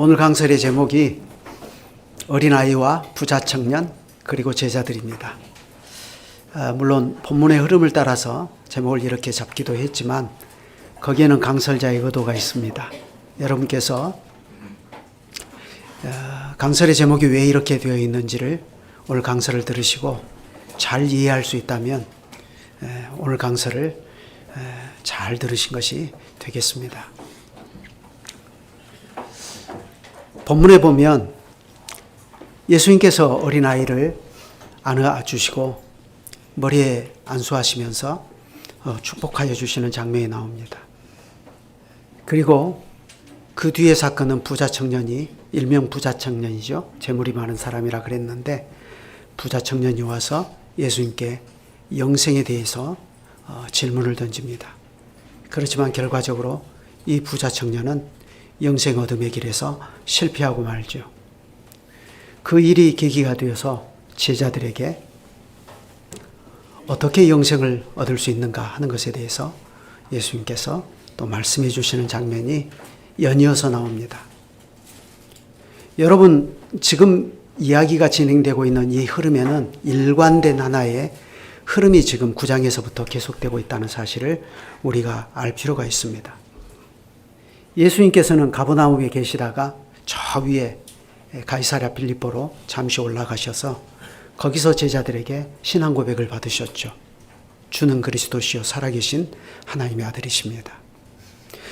오늘 강설의 제목이 어린아이와 부자청년 그리고 제자들입니다. 물론 본문의 흐름을 따라서 제목을 이렇게 잡기도 했지만 거기에는 강설자의 의도가 있습니다. 여러분께서 강설의 제목이 왜 이렇게 되어 있는지를 오늘 강설을 들으시고 잘 이해할 수 있다면 오늘 강설을 잘 들으신 것이 되겠습니다. 본문에 보면 예수님께서 어린아이를 안아주시고 머리에 안수하시면서 축복하여 주시는 장면이 나옵니다. 그리고 그 뒤의 사건은 부자 청년이, 일명 부자 청년이죠. 재물이 많은 사람이라 그랬는데 부자 청년이 와서 예수님께 영생에 대해서 질문을 던집니다. 그렇지만 결과적으로 이 부자 청년은 영생 얻음의 길에서 실패하고 말죠. 그 일이 계기가 되어서 제자들에게 어떻게 영생을 얻을 수 있는가 하는 것에 대해서 예수님께서 또 말씀해 주시는 장면이 연이어서 나옵니다. 여러분, 지금 이야기가 진행되고 있는 이 흐름에는 일관된 하나의 흐름이 지금 9장에서부터 계속되고 있다는 사실을 우리가 알 필요가 있습니다. 예수님께서는 가버나움에 계시다가 저 위에 가이사랴 빌립보로 잠시 올라가셔서 거기서 제자들에게 신앙 고백을 받으셨죠. 주는 그리스도시요 살아계신 하나님의 아들이십니다.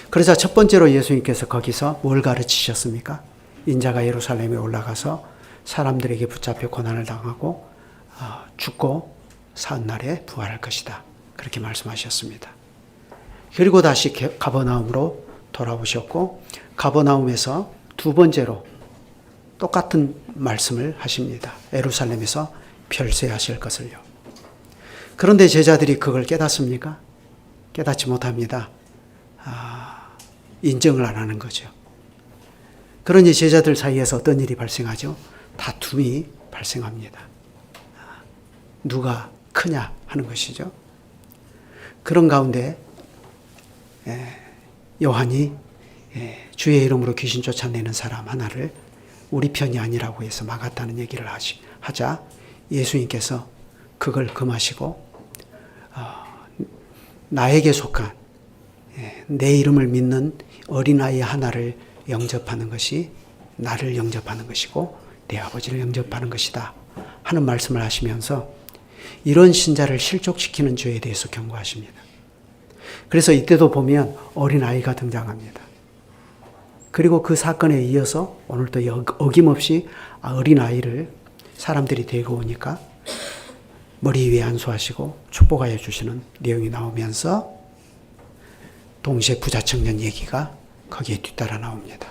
그러자 첫 번째로 예수님께서 거기서 뭘 가르치셨습니까? 인자가 예루살렘에 올라가서 사람들에게 붙잡혀 고난을 당하고 죽고 사흘날에 부활할 것이다. 그렇게 말씀하셨습니다. 그리고 다시 가버나움으로 돌아오셨고 가버나움에서 두 번째로 똑같은 말씀을 하십니다. 예루살렘에서 별세하실 것을요. 그런데 제자들이 그걸 깨닫습니까? 깨닫지 못합니다. 인정을 안 하는 거죠. 그러니 제자들 사이에서 어떤 일이 발생하죠? 다툼이 발생합니다. 누가 크냐 하는 것이죠. 그런 가운데 요한이 주의 이름으로 귀신 쫓아내는 사람 하나를 우리 편이 아니라고 해서 막았다는 얘기를 하자 예수님께서 그걸 금하시고 나에게 속한 내 이름을 믿는 어린아이 하나를 영접하는 것이 나를 영접하는 것이고 내 아버지를 영접하는 것이다 하는 말씀을 하시면서 이런 신자를 실족시키는 죄에 대해서 경고하십니다. 그래서 이때도 보면 어린아이가 등장합니다. 그리고 그 사건에 이어서 오늘도 어김없이 어린아이를 사람들이 데리고 오니까 머리 위에 안수하시고 축복하여 주시는 내용이 나오면서 동시에 부자 청년 얘기가 거기에 뒤따라 나옵니다.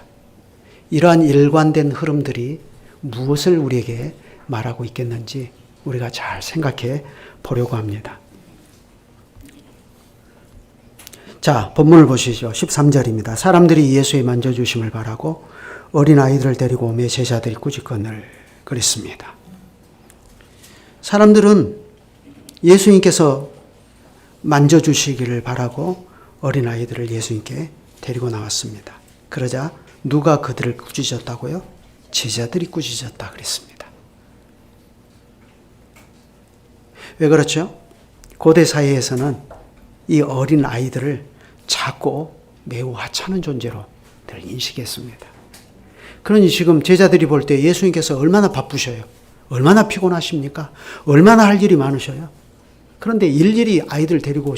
이러한 일관된 흐름들이 무엇을 우리에게 말하고 있겠는지 우리가 잘 생각해 보려고 합니다. 자, 본문을 보시죠. 13절입니다. 사람들이 예수의 만져주심을 바라고 어린아이들을 데리고 오매 제자들이 꾸짖거늘 그랬습니다. 사람들은 예수님께서 만져주시기를 바라고 어린아이들을 예수님께 데리고 나왔습니다. 그러자 누가 그들을 꾸짖었다고요? 제자들이 꾸짖었다 그랬습니다. 왜 그렇죠? 고대 사회에서는 이 어린 아이들을 작고 매우 하찮은 존재로 늘 인식했습니다. 그러니 지금 제자들이 볼 때 예수님께서 얼마나 바쁘셔요? 얼마나 피곤하십니까? 얼마나 할 일이 많으셔요? 그런데 일일이 아이들 데리고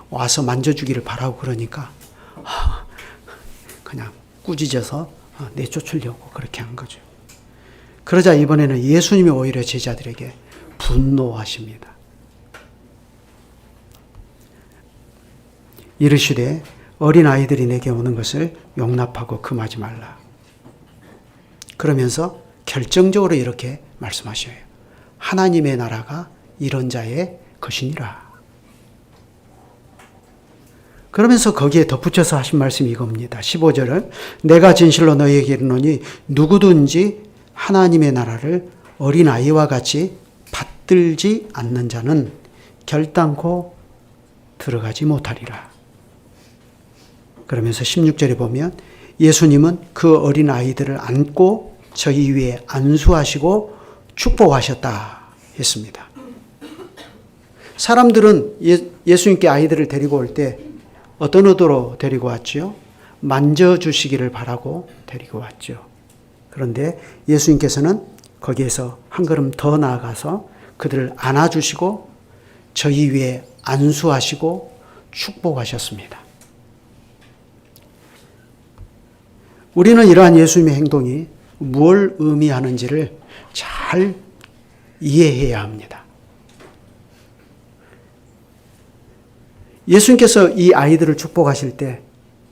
와서 만져주기를 바라고 그러니까 그냥 꾸짖어서 내쫓으려고 그렇게 한 거죠. 그러자 이번에는 예수님이 오히려 제자들에게 분노하십니다. 이르시되 어린아이들이 내게 오는 것을 용납하고 금하지 말라. 그러면서 결정적으로 이렇게 말씀하셔요. 하나님의 나라가 이런 자의 것이니라. 그러면서 거기에 덧붙여서 하신 말씀이 이겁니다. 15절은 내가 진실로 너희에게 이르노니 누구든지 하나님의 나라를 어린아이와 같이 받들지 않는 자는 결단코 들어가지 못하리라. 그러면서 16절에 보면 예수님은 그 어린 아이들을 안고 저희 위에 안수하시고 축복하셨다 했습니다. 사람들은 예수님께 아이들을 데리고 올 때 어떤 의도로 데리고 왔죠? 만져주시기를 바라고 데리고 왔죠. 그런데 예수님께서는 거기에서 한 걸음 더 나아가서 그들을 안아주시고 저희 위에 안수하시고 축복하셨습니다. 우리는 이러한 예수님의 행동이 무엇을 의미하는지를 잘 이해해야 합니다. 예수님께서 이 아이들을 축복하실 때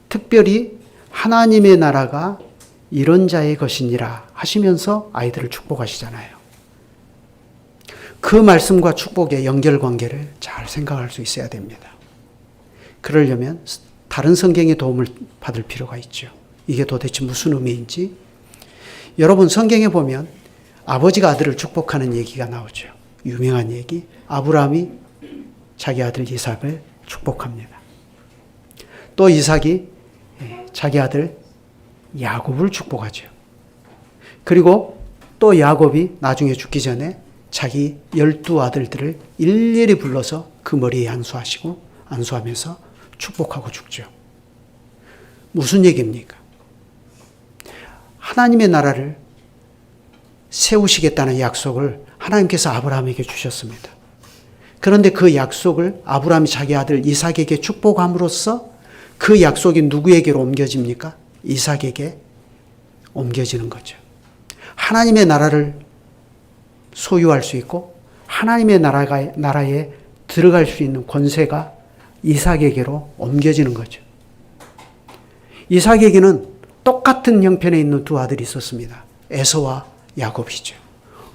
특별히 하나님의 나라가 이런 자의 것이니라 하시면서 아이들을 축복하시잖아요. 그 말씀과 축복의 연결관계를 잘 생각할 수 있어야 됩니다. 그러려면 다른 성경의 도움을 받을 필요가 있죠. 이게 도대체 무슨 의미인지. 여러분 성경에 보면 아버지가 아들을 축복하는 얘기가 나오죠. 유명한 얘기. 아브라함이 자기 아들 이삭을 축복합니다. 또 이삭이 자기 아들 야곱을 축복하죠. 그리고 또 야곱이 나중에 죽기 전에 자기 12아들들을 일일이 불러서 그 머리에 안수하면서 축복하고 죽죠. 무슨 얘기입니까? 하나님의 나라를 세우시겠다는 약속을 하나님께서 아브라함에게 주셨습니다. 그런데 그 약속을 아브라함이 자기 아들 이삭에게 축복함으로써 그 약속이 누구에게로 옮겨집니까? 이삭에게 옮겨지는 거죠. 하나님의 나라를 소유할 수 있고 하나님의 나라에 들어갈 수 있는 권세가 이삭에게로 옮겨지는 거죠. 이삭에게는 똑같은 형편에 있는 두 아들이 있었습니다. 에서와 야곱이죠.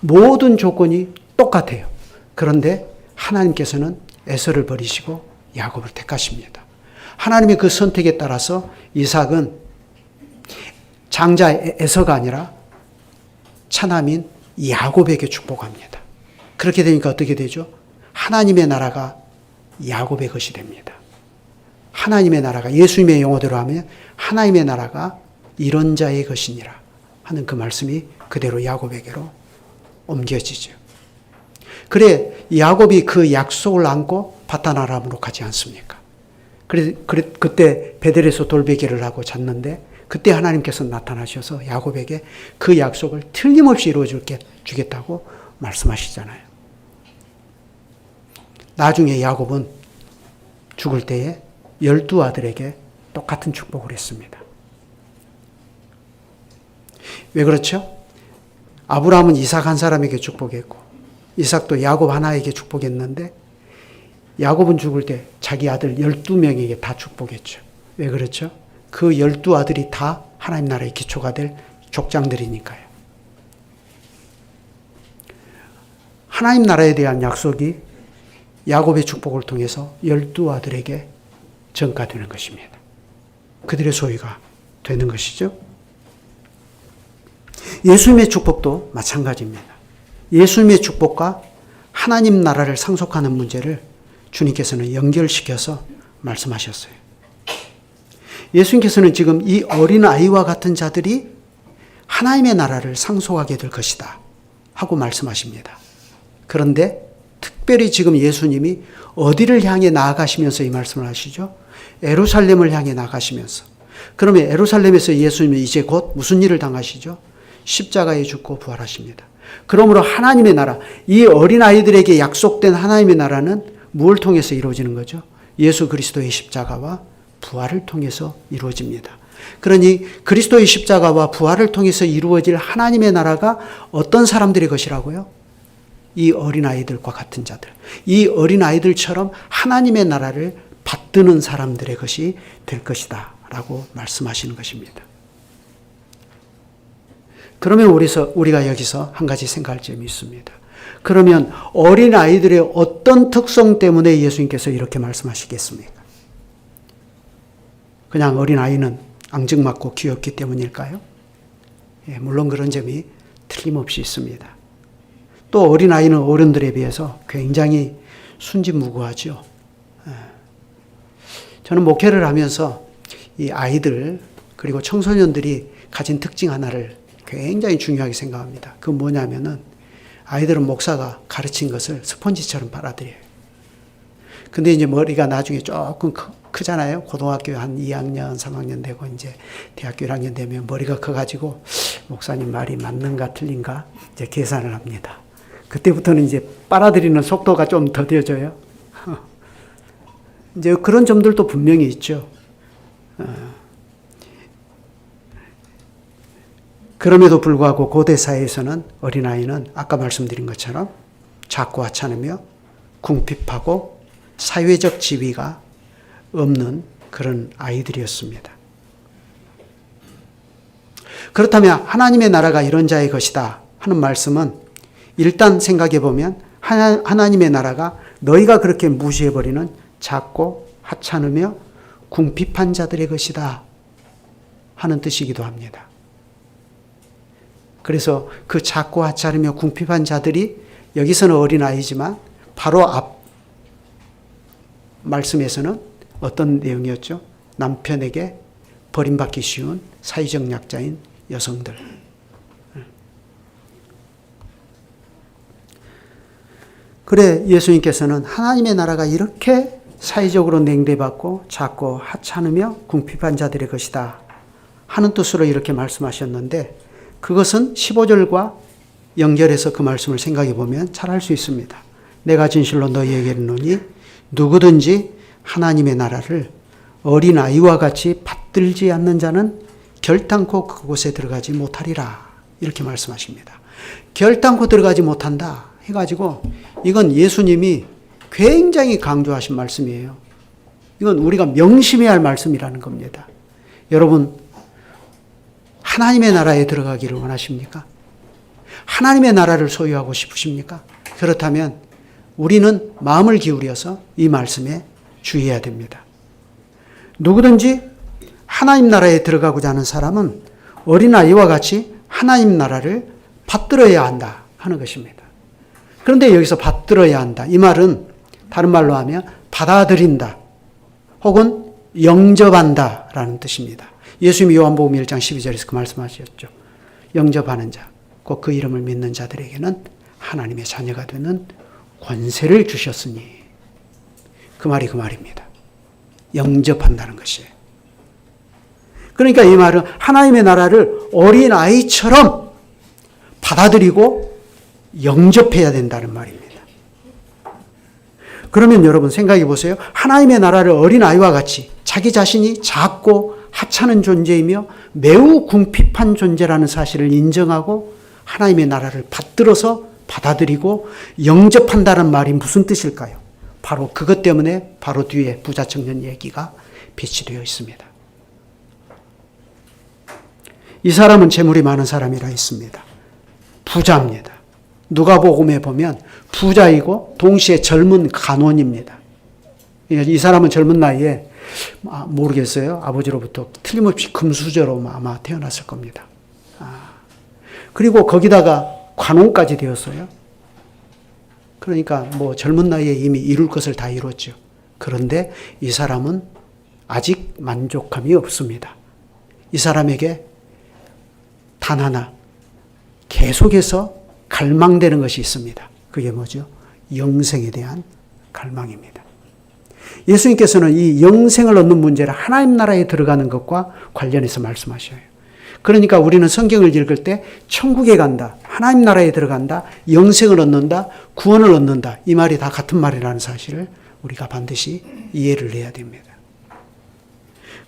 모든 조건이 똑같아요. 그런데 하나님께서는 에서를 버리시고 야곱을 택하십니다. 하나님의 그 선택에 따라서 이삭은 장자 에서가 아니라 차남인 야곱에게 축복합니다. 그렇게 되니까 어떻게 되죠? 하나님의 나라가 야곱의 것이 됩니다. 하나님의 나라가 예수님의 용어대로 하면 하나님의 나라가 이런 자의 것이니라 하는 그 말씀이 그대로 야곱에게로 옮겨지죠. 그래 야곱이 그 약속을 안고 바단 아람으로 가지 않습니까? 그때 베델에서 돌베개를 하고 잤는데 그때 하나님께서 나타나셔서 야곱에게 그 약속을 틀림없이 이루어 주겠다고 말씀하시잖아요. 나중에 야곱은 죽을 때에 12아들에게 똑같은 축복을 했습니다. 왜 그렇죠? 아브라함은 이삭 한 사람에게 축복했고 이삭도 야곱 하나에게 축복했는데 야곱은 죽을 때 자기 아들 12명에게 다 축복했죠. 왜 그렇죠? 그 12아들이 다 하나님 나라의 기초가 될 족장들이니까요. 하나님 나라에 대한 약속이 야곱의 축복을 통해서 12아들에게 전가되는 것입니다. 그들의 소유가 되는 것이죠. 예수님의 축복도 마찬가지입니다. 예수님의 축복과 하나님 나라를 상속하는 문제를 주님께서는 연결시켜서 말씀하셨어요. 예수님께서는 지금 이 어린아이와 같은 자들이 하나님의 나라를 상속하게 될 것이다 하고 말씀하십니다. 그런데 특별히 지금 예수님이 어디를 향해 나아가시면서 이 말씀을 하시죠? 예루살렘을 향해 나가시면서. 그러면 예루살렘에서 예수님은 이제 곧 무슨 일을 당하시죠? 십자가에 죽고 부활하십니다. 그러므로 하나님의 나라, 이 어린아이들에게 약속된 하나님의 나라는 무엇을 통해서 이루어지는 거죠? 예수 그리스도의 십자가와 부활을 통해서 이루어집니다. 그러니 그리스도의 십자가와 부활을 통해서 이루어질 하나님의 나라가 어떤 사람들의 것이라고요? 이 어린아이들과 같은 자들. 이 어린아이들처럼 하나님의 나라를 받드는 사람들의 것이 될 것이다 라고 말씀하시는 것입니다. 그러면 우리가 여기서 한 가지 생각할 점이 있습니다. 그러면 어린아이들의 어떤 특성 때문에 예수님께서 이렇게 말씀하시겠습니까? 그냥 어린아이는 앙증맞고 귀엽기 때문일까요? 예, 물론 그런 점이 틀림없이 있습니다. 또 어린아이는 어른들에 비해서 굉장히 순진무구하죠. 저는 목회를 하면서 이 아이들, 그리고 청소년들이 가진 특징 하나를 굉장히 중요하게 생각합니다. 그건 뭐냐면은 아이들은 목사가 가르친 것을 스펀지처럼 빨아들여요. 근데 이제 머리가 나중에 조금 크잖아요. 고등학교 한 2학년, 3학년 되고 이제 대학교 1학년 되면 머리가 커가지고 목사님 말이 맞는가 틀린가 이제 계산을 합니다. 그때부터는 이제 빨아들이는 속도가 좀 더뎌져요. 이제 그런 점들도 분명히 있죠. 그럼에도 불구하고 고대 사회에서는 어린아이는 아까 말씀드린 것처럼 작고 하찮으며 궁핍하고 사회적 지위가 없는 그런 아이들이었습니다. 그렇다면 하나님의 나라가 이런 자의 것이다 하는 말씀은 일단 생각해 보면 하나님의 나라가 너희가 그렇게 무시해버리는 작고 하찮으며 궁핍한 자들의 것이다 하는 뜻이기도 합니다. 그래서 그 작고 하찮으며 궁핍한 자들이 여기서는 어린아이지만 바로 앞 말씀에서는 어떤 내용이었죠? 남편에게 버림받기 쉬운 사회적 약자인 여성들. 그래 예수님께서는 하나님의 나라가 이렇게 사회적으로 냉대받고 작고 하찮으며 궁핍한 자들의 것이다 하는 뜻으로 이렇게 말씀하셨는데 그것은 15절과 연결해서 그 말씀을 생각해 보면 잘 알 수 있습니다. 내가 진실로 너희에게 이르노니 누구든지 하나님의 나라를 어린아이와 같이 받들지 않는 자는 결단코 그곳에 들어가지 못하리라 이렇게 말씀하십니다. 결단코 들어가지 못한다 해가지고 이건 예수님이 굉장히 강조하신 말씀이에요. 이건 우리가 명심해야 할 말씀이라는 겁니다. 여러분 하나님의 나라에 들어가기를 원하십니까? 하나님의 나라를 소유하고 싶으십니까? 그렇다면 우리는 마음을 기울여서 이 말씀에 주의해야 됩니다. 누구든지 하나님 나라에 들어가고자 하는 사람은 어린아이와 같이 하나님 나라를 받들어야 한다 하는 것입니다. 그런데 여기서 받들어야 한다. 이 말은 다른 말로 하면 받아들인다 혹은 영접한다 라는 뜻입니다. 예수님이 요한복음 1장 12절에서 그 말씀하셨죠. 영접하는 자, 곧 그 이름을 믿는 자들에게는 하나님의 자녀가 되는 권세를 주셨으니 그 말이 그 말입니다. 영접한다는 것이에요. 그러니까 이 말은 하나님의 나라를 어린아이처럼 받아들이고 영접해야 된다는 말입니다. 그러면 여러분 생각해 보세요. 하나님의 나라를 어린아이와 같이 자기 자신이 작고 하찮은 존재이며 매우 궁핍한 존재라는 사실을 인정하고 하나님의 나라를 받들어서 받아들이고 영접한다는 말이 무슨 뜻일까요? 바로 그것 때문에 바로 뒤에 부자 청년 얘기가 배치되어 있습니다. 이 사람은 재물이 많은 사람이라 했습니다. 부자입니다. 누가복음에 보면 부자이고 동시에 젊은 간원입니다. 이 사람은 젊은 나이에 모르겠어요. 아버지로부터 틀림없이 금수저로 아마 태어났을 겁니다. 그리고 거기다가 관원까지 되었어요. 그러니까 뭐 젊은 나이에 이미 이룰 것을 다 이뤘죠. 그런데 이 사람은 아직 만족함이 없습니다. 이 사람에게 단 하나 계속해서 갈망되는 것이 있습니다. 그게 뭐죠? 영생에 대한 갈망입니다. 예수님께서는 이 영생을 얻는 문제를 하나님 나라에 들어가는 것과 관련해서 말씀하셔요. 그러니까 우리는 성경을 읽을 때 천국에 간다, 하나님 나라에 들어간다, 영생을 얻는다, 구원을 얻는다 이 말이 다 같은 말이라는 사실을 우리가 반드시 이해를 해야 됩니다.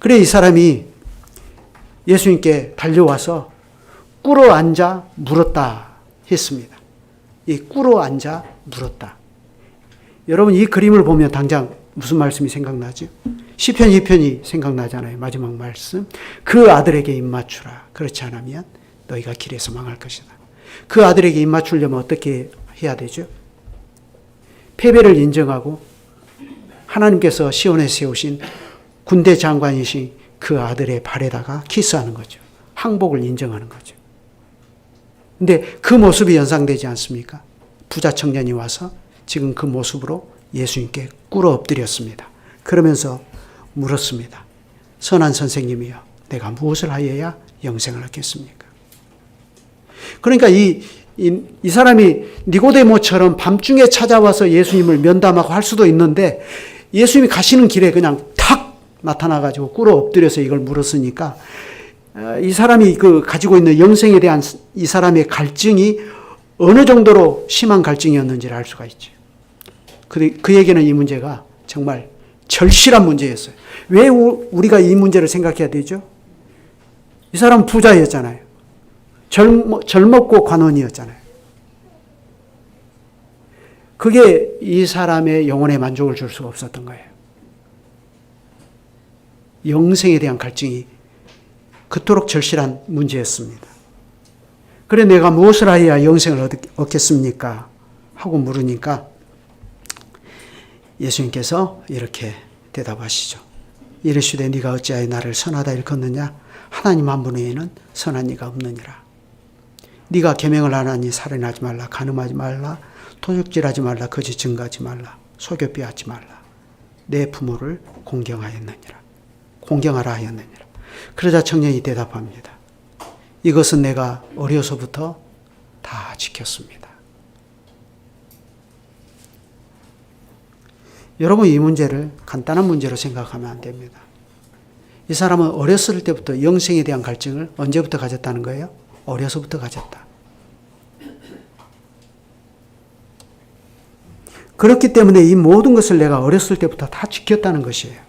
그래 이 사람이 예수님께 달려와서 꿇어 앉아 물었다 했습니다. 이 꿇어 앉아 물었다. 여러분 이 그림을 보면 당장 무슨 말씀이 생각나죠? 시편 2편이 생각나잖아요. 마지막 말씀. 그 아들에게 입맞추라. 그렇지 않으면 너희가 길에서 망할 것이다. 그 아들에게 입맞추려면 어떻게 해야 되죠? 패배를 인정하고 하나님께서 시온에 세우신 군대 장관이신 그 아들의 발에다가 키스하는 거죠. 항복을 인정하는 거죠. 근데 그 모습이 연상되지 않습니까? 부자 청년이 와서 지금 그 모습으로 예수님께 꿇어 엎드렸습니다. 그러면서 물었습니다. 선한 선생님이여, 내가 무엇을 하여야 영생을 얻겠습니까? 그러니까 이 사람이 니고데모처럼 밤중에 찾아와서 예수님을 면담하고 할 수도 있는데 예수님이 가시는 길에 그냥 탁 나타나가지고 꿇어 엎드려서 이걸 물었으니까 이 사람이 가지고 있는 영생에 대한 이 사람의 갈증이 어느 정도로 심한 갈증이었는지를 알 수가 있죠. 그에게는 이 문제가 정말 절실한 문제였어요. 왜 우리가 이 문제를 생각해야 되죠? 이 사람은 부자였잖아요. 젊었고 관원이었잖아요. 그게 이 사람의 영혼에 만족을 줄 수가 없었던 거예요. 영생에 대한 갈증이 그토록 절실한 문제였습니다. 그래 내가 무엇을 하여야 영생을 얻겠습니까? 하고 물으니까 예수님께서 이렇게 대답하시죠. 이르시되 네가 어찌하여 나를 선하다 일컫느냐? 하나님 한 분 외에는 선한 이가 없느니라. 네가 계명을 안 하니 살인하지 말라, 간음하지 말라, 도둑질하지 말라, 거짓 증거하지 말라, 속여 빼앗지 말라. 내 부모를 공경하였느니라. 공경하라 하였느니라. 그러자 청년이 대답합니다. 이것은 내가 어려서부터 다 지켰습니다. 여러분 이 문제를 간단한 문제로 생각하면 안 됩니다. 이 사람은 어렸을 때부터 영생에 대한 갈증을 언제부터 가졌다는 거예요? 어려서부터 가졌다. 그렇기 때문에 이 모든 것을 내가 어렸을 때부터 다 지켰다는 것이에요.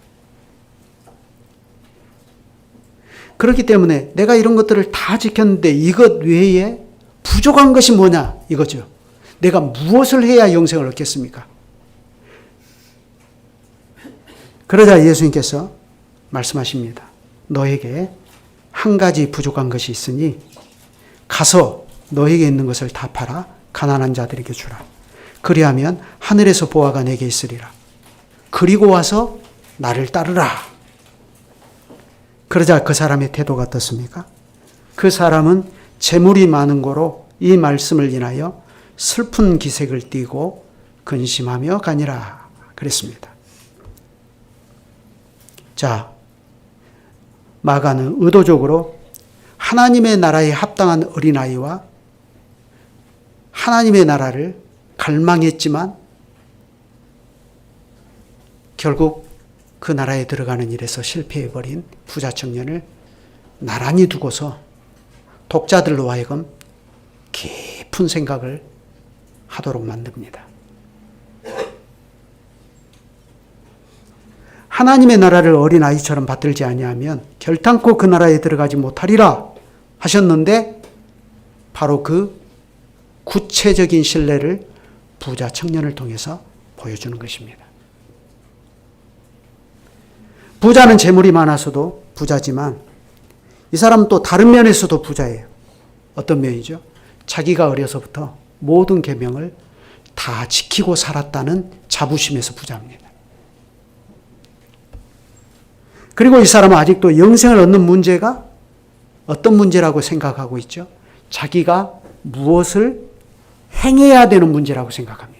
그렇기 때문에 내가 이런 것들을 다 지켰는데 이것 외에 부족한 것이 뭐냐 이거죠. 내가 무엇을 해야 영생을 얻겠습니까? 그러자 예수님께서 말씀하십니다. 너에게 한 가지 부족한 것이 있으니 가서 너에게 있는 것을 다 팔아 가난한 자들에게 주라. 그리하면 하늘에서 보화가 내게 있으리라. 그리고 와서 나를 따르라. 그러자 그 사람의 태도가 어떻습니까? 그 사람은 재물이 많은 고로 이 말씀을 인하여 슬픈 기색을 띠고 근심하며 가니라 그랬습니다. 자, 마가는 의도적으로 하나님의 나라에 합당한 어린아이와 하나님의 나라를 갈망했지만 결국 그 나라에 들어가는 일에서 실패해버린 부자 청년을 나란히 두고서 독자들로 하여금 깊은 생각을 하도록 만듭니다. 하나님의 나라를 어린아이처럼 받들지 아니하면 결탄코 그 나라에 들어가지 못하리라 하셨는데 바로 그 구체적인 신뢰를 부자 청년을 통해서 보여주는 것입니다. 부자는 재물이 많아서도 부자지만 이 사람은 또 다른 면에서도 부자예요. 어떤 면이죠? 자기가 어려서부터 모든 계명을 다 지키고 살았다는 자부심에서 부자입니다. 그리고 이 사람은 아직도 영생을 얻는 문제가 어떤 문제라고 생각하고 있죠? 자기가 무엇을 행해야 되는 문제라고 생각합니다.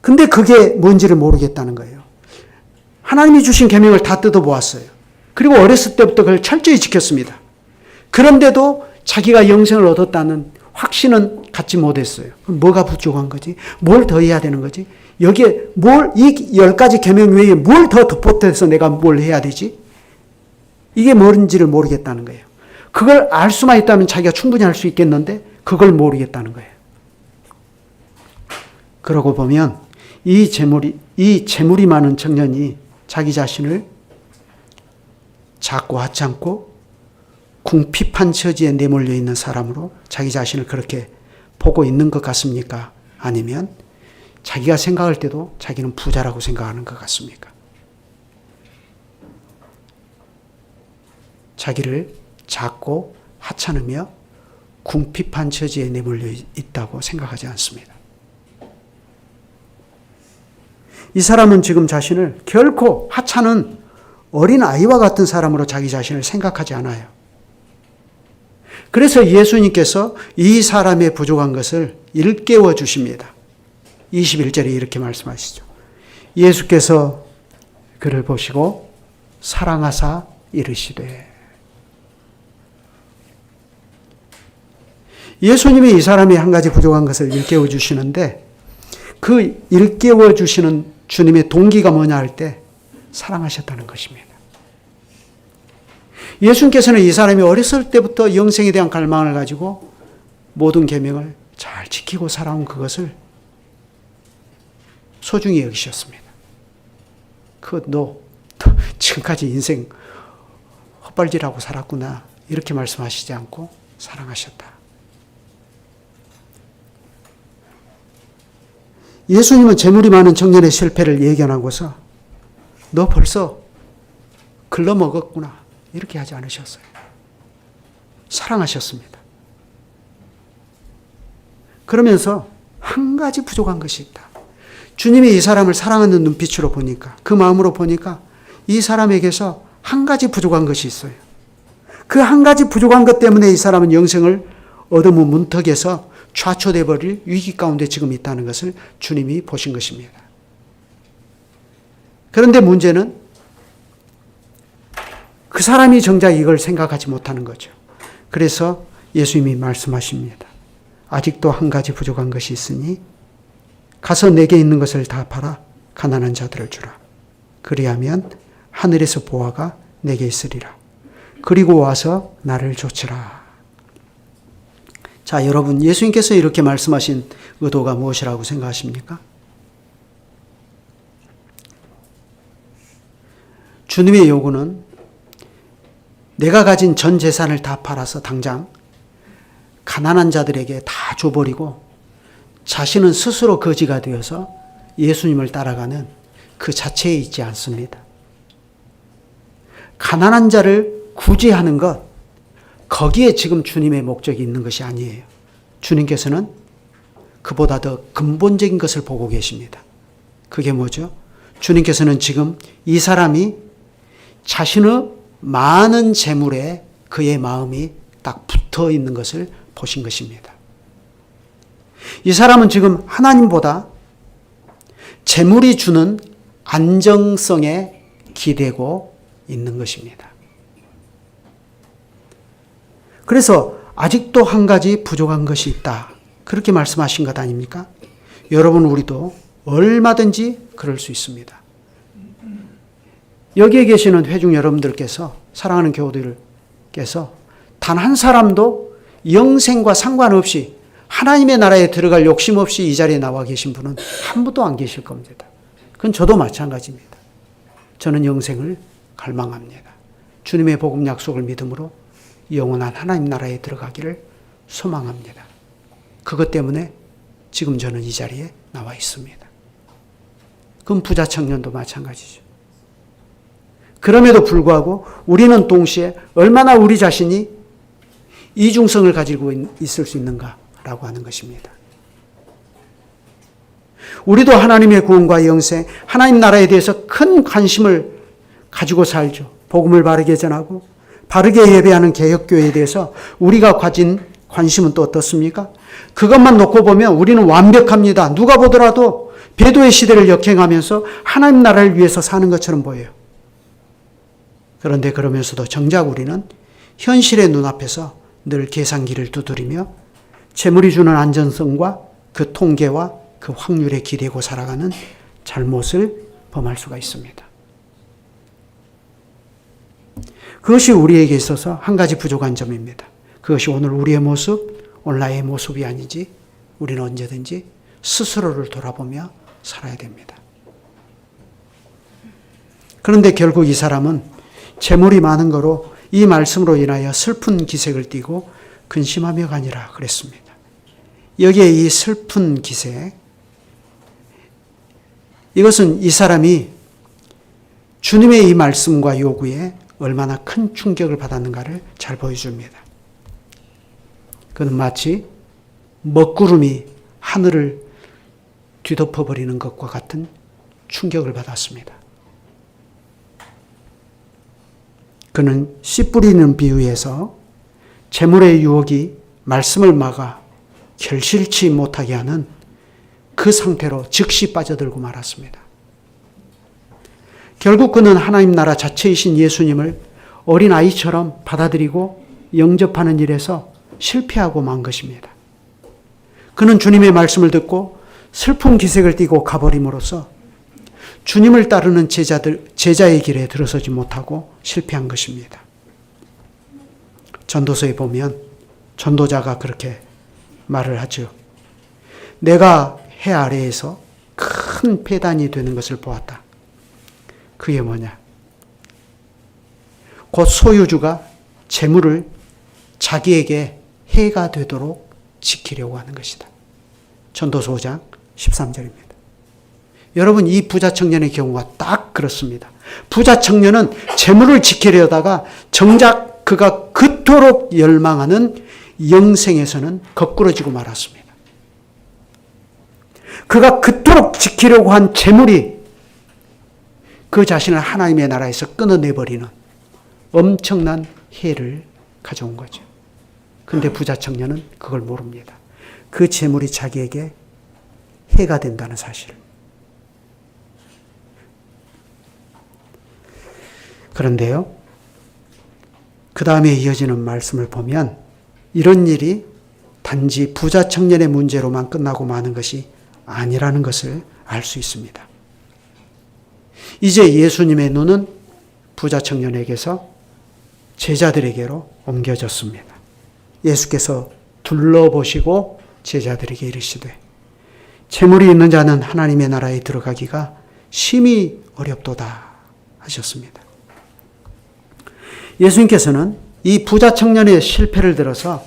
근데 그게 뭔지를 모르겠다는 거예요. 하나님이 주신 계명을 다 뜯어보았어요. 그리고 어렸을 때부터 그걸 철저히 지켰습니다. 그런데도 자기가 영생을 얻었다는 확신은 갖지 못했어요. 뭐가 부족한 거지? 뭘 더 해야 되는 거지? 여기에 이 10가지 계명 외에 뭘 더 덧붙여서 내가 뭘 해야 되지? 이게 뭔지를 모르겠다는 거예요. 그걸 알 수만 있다면 자기가 충분히 할 수 있겠는데 그걸 모르겠다는 거예요. 그러고 보면 이 재물이 많은 청년이 자기 자신을 작고 하찮고 궁핍한 처지에 내몰려 있는 사람으로 자기 자신을 그렇게 보고 있는 것 같습니까? 아니면 자기가 생각할 때도 자기는 부자라고 생각하는 것 같습니까? 자기를 작고 하찮으며 궁핍한 처지에 내몰려 있다고 생각하지 않습니다. 이 사람은 지금 자신을 결코 하찮은 어린 아이와 같은 사람으로 자기 자신을 생각하지 않아요. 그래서 예수님께서 이 사람의 부족한 것을 일깨워 주십니다. 21절에 이렇게 말씀하시죠. 예수께서 그를 보시고 사랑하사 이르시되. 예수님이 이 사람이 한 가지 부족한 것을 일깨워 주시는데 그 일깨워 주시는 주님의 동기가 뭐냐 할 때 사랑하셨다는 것입니다. 예수님께서는 이 사람이 어렸을 때부터 영생에 대한 갈망을 가지고 모든 계명을 잘 지키고 살아온 그것을 소중히 여기셨습니다. 너 지금까지 인생 헛발질하고 살았구나 이렇게 말씀하시지 않고 사랑하셨다. 예수님은 재물이 많은 청년의 실패를 예견하고서 너 벌써 글러먹었구나 이렇게 하지 않으셨어요. 사랑하셨습니다. 그러면서 한 가지 부족한 것이 있다. 주님이 이 사람을 사랑하는 눈빛으로 보니까, 그 마음으로 보니까 이 사람에게서 한 가지 부족한 것이 있어요. 그 한 가지 부족한 것 때문에 이 사람은 영생을 어둠의 문턱에서 좌초돼 버릴 위기 가운데 지금 있다는 것을 주님이 보신 것입니다. 그런데 문제는 그 사람이 정작 이걸 생각하지 못하는 거죠. 그래서 예수님이 말씀하십니다. 아직도 한 가지 부족한 것이 있으니 가서 내게 있는 것을 다 팔아 가난한 자들을 주라. 그리하면 하늘에서 보화가 내게 있으리라. 그리고 와서 나를 좇으라. 자, 여러분, 예수님께서 이렇게 말씀하신 의도가 무엇이라고 생각하십니까? 주님의 요구는 내가 가진 전 재산을 다 팔아서 당장 가난한 자들에게 다 줘버리고 자신은 스스로 거지가 되어서 예수님을 따라가는 그 자체에 있지 않습니다. 가난한 자를 구제하는 것, 거기에 지금 주님의 목적이 있는 것이 아니에요. 주님께서는 그보다 더 근본적인 것을 보고 계십니다. 그게 뭐죠? 주님께서는 지금 이 사람이 자신의 많은 재물에 그의 마음이 딱 붙어 있는 것을 보신 것입니다. 이 사람은 지금 하나님보다 재물이 주는 안정성에 기대고 있는 것입니다. 그래서 아직도 한 가지 부족한 것이 있다. 그렇게 말씀하신 것 아닙니까? 여러분, 우리도 얼마든지 그럴 수 있습니다. 여기에 계시는 회중 여러분들께서, 사랑하는 교우들께서 단 한 사람도 영생과 상관없이 하나님의 나라에 들어갈 욕심 없이 이 자리에 나와 계신 분은 한 분도 안 계실 겁니다. 그건 저도 마찬가지입니다. 저는 영생을 갈망합니다. 주님의 복음 약속을 믿음으로 영원한 하나님 나라에 들어가기를 소망합니다. 그것 때문에 지금 저는 이 자리에 나와 있습니다. 그건 부자 청년도 마찬가지죠. 그럼에도 불구하고 우리는 동시에 얼마나 우리 자신이 이중성을 가지고 있을 수 있는가라고 하는 것입니다. 우리도 하나님의 구원과 영생, 하나님 나라에 대해서 큰 관심을 가지고 살죠. 복음을 바르게 전하고 바르게 예배하는 개혁교회에 대해서 우리가 가진 관심은 또 어떻습니까? 그것만 놓고 보면 우리는 완벽합니다. 누가 보더라도 배도의 시대를 역행하면서 하나님 나라를 위해서 사는 것처럼 보여요. 그런데 그러면서도 정작 우리는 현실의 눈앞에서 늘 계산기를 두드리며 재물이 주는 안전성과 그 통계와 그 확률에 기대고 살아가는 잘못을 범할 수가 있습니다. 그것이 우리에게 있어서 한 가지 부족한 점입니다. 그것이 오늘 우리의 모습, 오늘 나의 모습이 아니지 우리는 언제든지 스스로를 돌아보며 살아야 됩니다. 그런데 결국 이 사람은 재물이 많은 거로 이 말씀으로 인하여 슬픈 기색을 띠고 근심하며 가니라 그랬습니다. 여기에 이 슬픈 기색, 이것은 이 사람이 주님의 이 말씀과 요구에 얼마나 큰 충격을 받았는가를 잘 보여줍니다. 그는 마치 먹구름이 하늘을 뒤덮어버리는 것과 같은 충격을 받았습니다. 그는 씨 뿌리는 비유에서 재물의 유혹이 말씀을 막아 결실치 못하게 하는 그 상태로 즉시 빠져들고 말았습니다. 결국 그는 하나님 나라 자체이신 예수님을 어린아이처럼 받아들이고 영접하는 일에서 실패하고 만 것입니다. 그는 주님의 말씀을 듣고 슬픈 기색을 띠고 가버림으로써 주님을 따르는 제자의 길에 들어서지 못하고 실패한 것입니다. 전도서에 보면 전도자가 그렇게 말을 하죠. 내가 해 아래에서 큰 배단이 되는 것을 보았다. 그게 뭐냐? 곧 소유주가 재물을 자기에게 해가 되도록 지키려고 하는 것이다. 전도서 5장 13절입니다. 여러분, 이 부자 청년의 경우가 딱 그렇습니다. 부자 청년은 재물을 지키려다가 정작 그가 그토록 열망하는 영생에서는 거꾸러지고 말았습니다. 그가 그토록 지키려고 한 재물이 그 자신을 하나님의 나라에서 끊어내버리는 엄청난 해를 가져온 거죠. 근데 부자 청년은 그걸 모릅니다. 그 재물이 자기에게 해가 된다는 사실을. 그런데요, 그 다음에 이어지는 말씀을 보면 이런 일이 단지 부자 청년의 문제로만 끝나고 마는 것이 아니라는 것을 알 수 있습니다. 이제 예수님의 눈은 부자 청년에게서 제자들에게로 옮겨졌습니다. 예수께서 둘러보시고 제자들에게 이르시되 재물이 있는 자는 하나님의 나라에 들어가기가 심히 어렵도다 하셨습니다. 예수님께서는 이 부자 청년의 실패를 들어서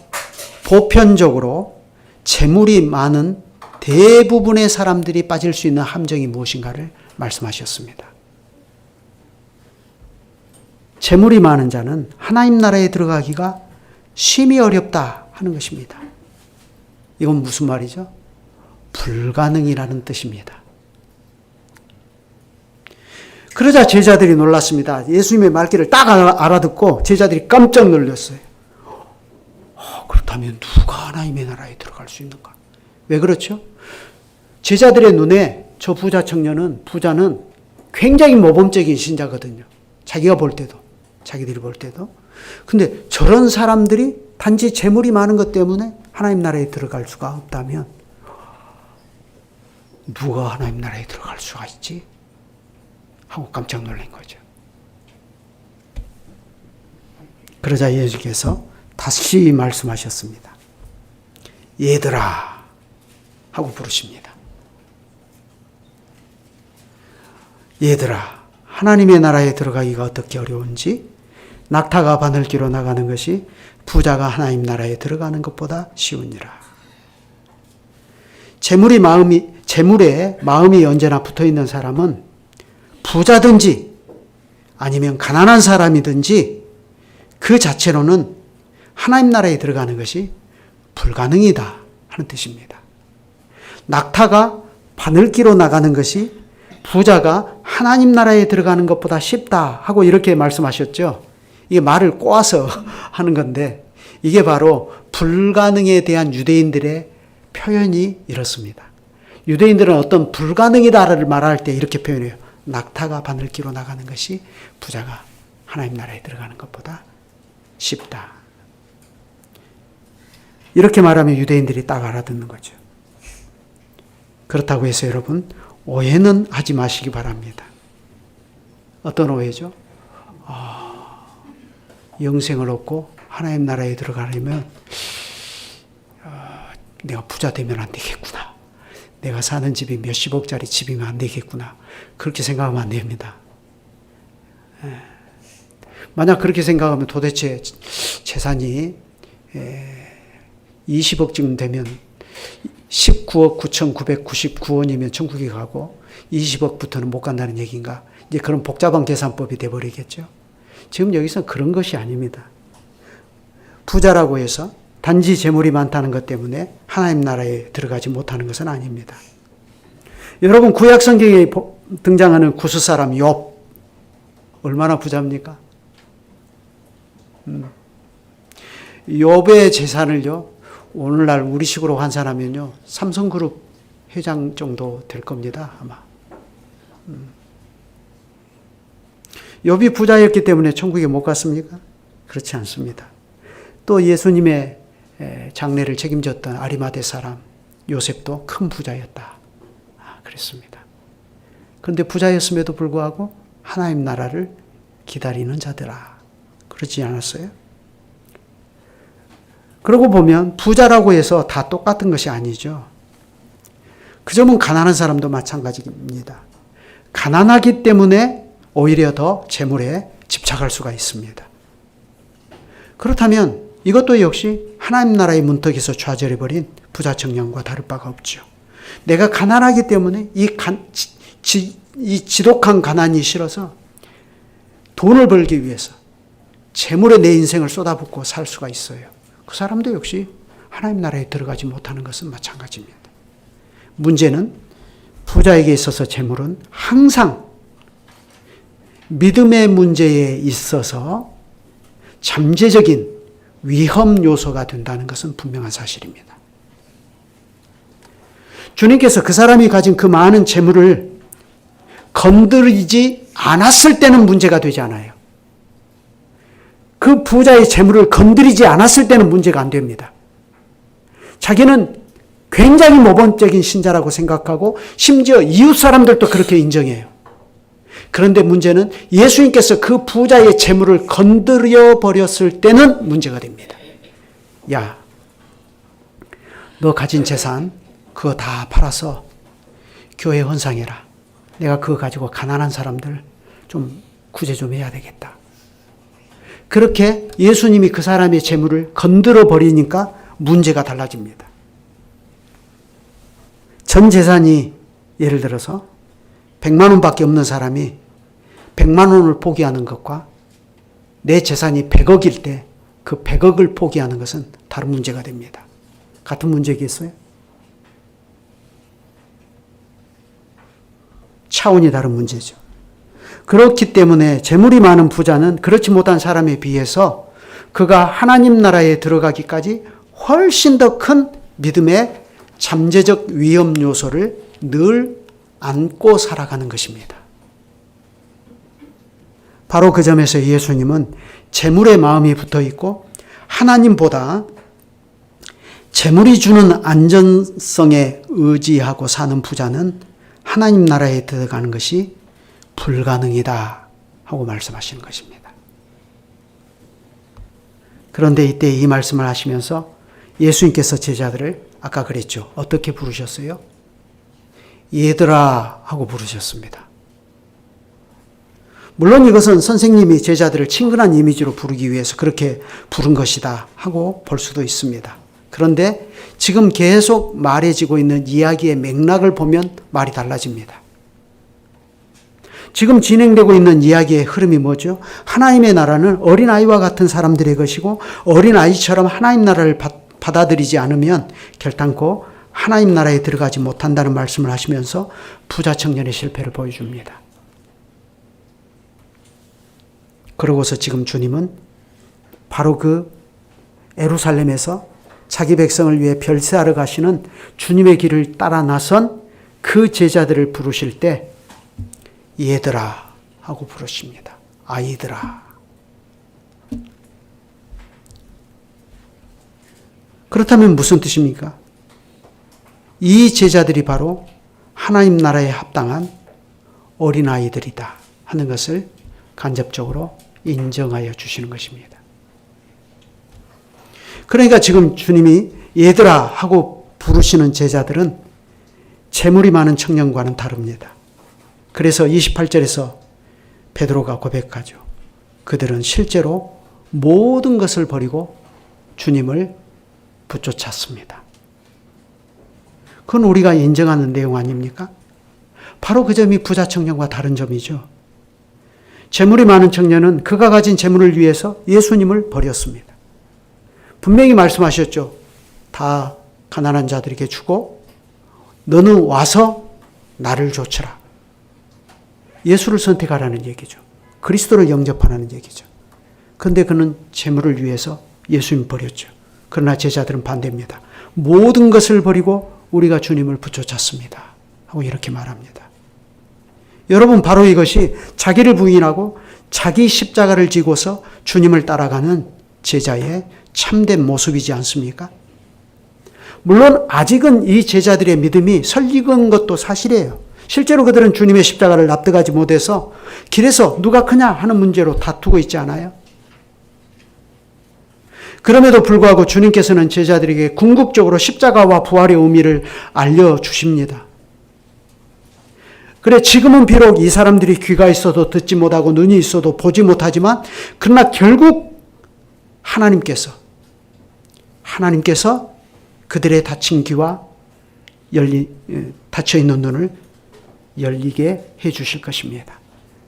보편적으로 재물이 많은 대부분의 사람들이 빠질 수 있는 함정이 무엇인가를 말씀하셨습니다. 재물이 많은 자는 하나님 나라에 들어가기가 심히 어렵다 하는 것입니다. 이건 무슨 말이죠? 불가능이라는 뜻입니다. 그러자 제자들이 놀랐습니다. 예수님의 말귀를 딱 알아듣고 제자들이 깜짝 놀랐어요. 그렇다면 누가 하나님의 나라에 들어갈 수 있는가? 왜 그렇죠? 제자들의 눈에 저 부자 청년은, 부자는 굉장히 모범적인 신자거든요. 자기가 볼 때도, 자기들이 볼 때도. 근데 저런 사람들이 단지 재물이 많은 것 때문에 하나님 나라에 들어갈 수가 없다면 누가 하나님 나라에 들어갈 수가 있지? 하고 깜짝 놀란 거죠. 그러자 예수께서 다시 말씀하셨습니다. 얘들아 하고 부르십니다. 얘들아, 하나님의 나라에 들어가기가 어떻게 어려운지 낙타가 바늘기로 나가는 것이 부자가 하나님 나라에 들어가는 것보다 쉬우니라. 재물에 마음이 언제나 붙어 있는 사람은 부자든지 아니면 가난한 사람이든지 그 자체로는 하나님 나라에 들어가는 것이 불가능이다 하는 뜻입니다. 낙타가 바늘기로 나가는 것이 부자가 하나님 나라에 들어가는 것보다 쉽다 하고 이렇게 말씀하셨죠. 이게 말을 꼬아서 하는 건데 이게 바로 불가능에 대한 유대인들의 표현이 이렇습니다. 유대인들은 어떤 불가능이다를 말할 때 이렇게 표현해요. 낙타가 바늘기로 나가는 것이 부자가 하나님 나라에 들어가는 것보다 쉽다. 이렇게 말하면 유대인들이 딱 알아듣는 거죠. 그렇다고 해서 여러분 오해는 하지 마시기 바랍니다. 어떤 오해죠? 영생을 얻고 하나님 나라에 들어가려면 내가 부자 되면 안 되겠구나. 내가 사는 집이 몇십억짜리 집이면 안 되겠구나. 그렇게 생각하면 안 됩니다. 만약 그렇게 생각하면 도대체 재산이 20억쯤 되면 19억 9,999원이면 천국에 가고 20억부터는 못 간다는 얘기인가? 이제 그런 복잡한 계산법이 돼버리겠죠. 지금 여기서 그런 것이 아닙니다. 부자라고 해서 단지 재물이 많다는 것 때문에 하나님 나라에 들어가지 못하는 것은 아닙니다. 여러분 구약 성경에 등장하는 구스 사람 욥 얼마나 부자입니까? 욥의 재산을요 오늘날 우리식으로 환산하면요 삼성그룹 회장 정도 될 겁니다 아마. 욥이 부자였기 때문에 천국에 못 갔습니까? 그렇지 않습니다. 또 예수님의 장례를 책임졌던 아리마대 사람 요셉도 큰 부자였다. 그랬습니다. 그런데 부자였음에도 불구하고 하나님 나라를 기다리는 자들아. 그렇지 않았어요? 그러고 보면 부자라고 해서 다 똑같은 것이 아니죠. 그 점은 가난한 사람도 마찬가지입니다. 가난하기 때문에 오히려 더 재물에 집착할 수가 있습니다. 그렇다면 이것도 역시 하나님 나라의 문턱에서 좌절해버린 부자 청년과 다를 바가 없죠. 내가 가난하기 때문에 이 지독한 가난이 싫어서 돈을 벌기 위해서 재물에 내 인생을 쏟아붓고 살 수가 있어요. 그 사람도 역시 하나님 나라에 들어가지 못하는 것은 마찬가지입니다. 문제는 부자에게 있어서 재물은 항상 믿음의 문제에 있어서 잠재적인 위험 요소가 된다는 것은 분명한 사실입니다. 주님께서 그 사람이 가진 그 많은 재물을 건드리지 않았을 때는 문제가 되지 않아요. 그 부자의 재물을 건드리지 않았을 때는 문제가 안 됩니다. 자기는 굉장히 모범적인 신자라고 생각하고 심지어 이웃 사람들도 그렇게 인정해요. 그런데 문제는 예수님께서 그 부자의 재물을 건드려 버렸을 때는 문제가 됩니다. 야, 너 가진 재산 그거 다 팔아서 교회 헌상해라. 내가 그거 가지고 가난한 사람들 좀 구제 좀 해야 되겠다. 그렇게 예수님이 그 사람의 재물을 건드려 버리니까 문제가 달라집니다. 전 재산이 예를 들어서 100만 원밖에 없는 사람이 100만 원을 포기하는 것과 내 재산이 100억일 때 그 100억을 포기하는 것은 다른 문제가 됩니다. 같은 문제겠어요? 차원이 다른 문제죠. 그렇기 때문에 재물이 많은 부자는 그렇지 못한 사람에 비해서 그가 하나님 나라에 들어가기까지 훨씬 더 큰 믿음의 잠재적 위험 요소를 늘 안고 살아가는 것입니다. 바로 그 점에서 예수님은 재물에 마음이 붙어 있고 하나님보다 재물이 주는 안전성에 의지하고 사는 부자는 하나님 나라에 들어가는 것이 불가능이다 하고 말씀하시는 것입니다. 그런데 이때 이 말씀을 하시면서 예수님께서 제자들을 아까 그랬죠. 어떻게 부르셨어요? 얘들아 하고 부르셨습니다. 물론 이것은 선생님이 제자들을 친근한 이미지로 부르기 위해서 그렇게 부른 것이다 하고 볼 수도 있습니다. 그런데 지금 계속 말해지고 있는 이야기의 맥락을 보면 말이 달라집니다. 지금 진행되고 있는 이야기의 흐름이 뭐죠? 하나님의 나라는 어린아이와 같은 사람들의 것이고 어린아이처럼 하나님 나라를 받아들이지 않으면 결단코 하나님 나라에 들어가지 못한다는 말씀을 하시면서 부자 청년의 실패를 보여줍니다. 그러고서 지금 주님은 바로 그 예루살렘에서 자기 백성을 위해 별세하러 가시는 주님의 길을 따라 나선 그 제자들을 부르실 때 얘들아 하고 부르십니다. 아이들아. 그렇다면 무슨 뜻입니까? 이 제자들이 바로 하나님 나라에 합당한 어린아이들이다 하는 것을 간접적으로 인정하여 주시는 것입니다. 그러니까 지금 주님이 얘들아 하고 부르시는 제자들은 재물이 많은 청년과는 다릅니다. 그래서 28절에서 베드로가 고백하죠. 그들은 실제로 모든 것을 버리고 주님을 붙쫓았습니다. 그건 우리가 인정하는 내용 아닙니까? 바로 그 점이 부자 청년과 다른 점이죠. 재물이 많은 청년은 그가 가진 재물을 위해서 예수님을 버렸습니다. 분명히 말씀하셨죠. 다 가난한 자들에게 주고 너는 와서 나를 좇으라. 예수를 선택하라는 얘기죠. 그리스도를 영접하라는 얘기죠. 그런데 그는 재물을 위해서 예수님 버렸죠. 그러나 제자들은 반대입니다. 모든 것을 버리고 우리가 주님을 붙여찾습니다 하고 이렇게 말합니다. 여러분, 바로 이것이 자기를 부인하고 자기 십자가를 지고서 주님을 따라가는 제자의 참된 모습이지 않습니까? 물론 아직은 이 제자들의 믿음이 설익은 것도 사실이에요. 실제로 그들은 주님의 십자가를 납득하지 못해서 길에서 누가 크냐 하는 문제로 다투고 있지 않아요? 그럼에도 불구하고 주님께서는 제자들에게 궁극적으로 십자가와 부활의 의미를 알려주십니다. 그래, 지금은 비록 이 사람들이 귀가 있어도 듣지 못하고 눈이 있어도 보지 못하지만 그러나 결국 하나님께서 그들의 닫힌 귀와 닫혀있는 눈을 열리게 해 주실 것입니다.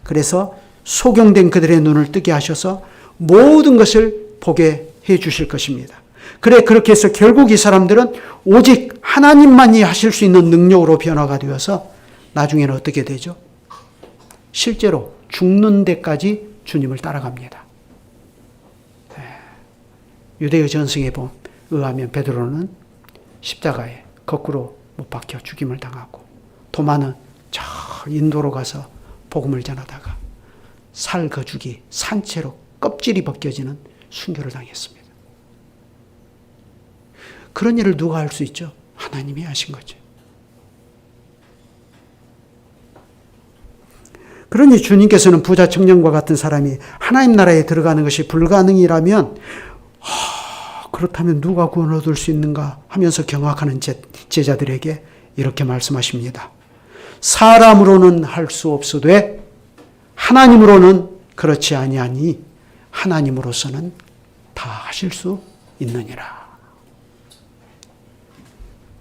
그래서 소경된 그들의 눈을 뜨게 하셔서 모든 것을 보게 해 주실 것입니다. 그래, 그렇게 해서 결국 이 사람들은 오직 하나님만이 하실 수 있는 능력으로 변화가 되어서 나중에는 어떻게 되죠? 실제로 죽는 데까지 주님을 따라갑니다. 유대의 전승에 의하면 베드로는 십자가에 거꾸로 못 박혀 죽임을 당하고, 도마는 저 인도로 가서 복음을 전하다가 살 거죽이 산채로 껍질이 벗겨지는 순교를 당했습니다. 그런 일을 누가 할 수 있죠? 하나님이 하신 거죠. 그러니 주님께서는 부자 청년과 같은 사람이 하나님 나라에 들어가는 것이 불가능이라면 그렇다면 누가 구원 얻을 수 있는가 하면서 경악하는 제자들에게 이렇게 말씀하십니다. 사람으로는 할 수 없으되 하나님으로는 그렇지 아니하니 하나님으로서는 다 하실 수 있느니라.